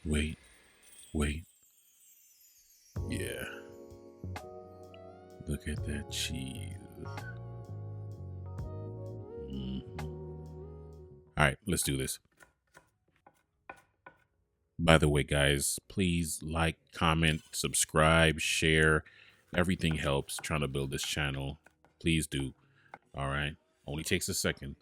Wait, wait. Yeah. Look at that cheese. All right, let's do this. By the way, guys, please like, comment, subscribe, share. Everything helps trying to build this channel. Please do. All right. Only takes a second.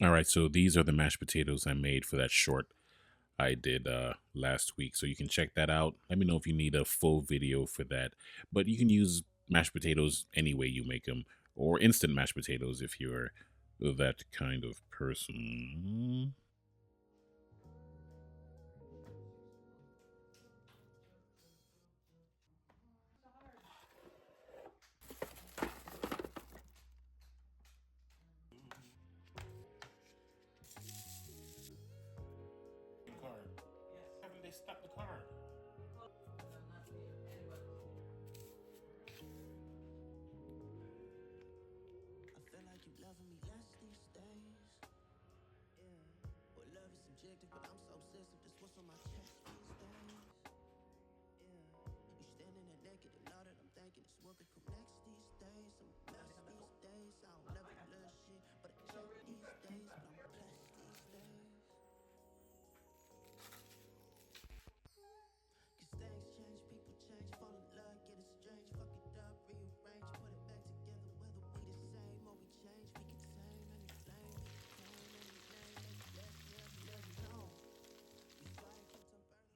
All right, so these are the mashed potatoes I made for that short I did last week. So you can check that out. Let me know if you need a full video for that. But you can use mashed potatoes any way you make them, or instant mashed potatoes if you're that kind of person. They stopped the car.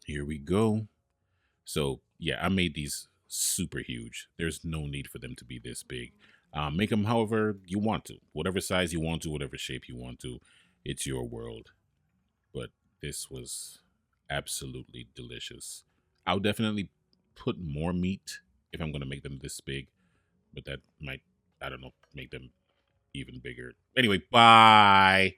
Here we go. So yeah, I made these super huge. There's no need for them to be this big. Make them however you want to, whatever size you want to, whatever shape you want to. It's your world. But this was absolutely delicious. I'll definitely put more meat if I'm gonna make them this big, but that might, I don't know, make them even bigger. Anyway, bye.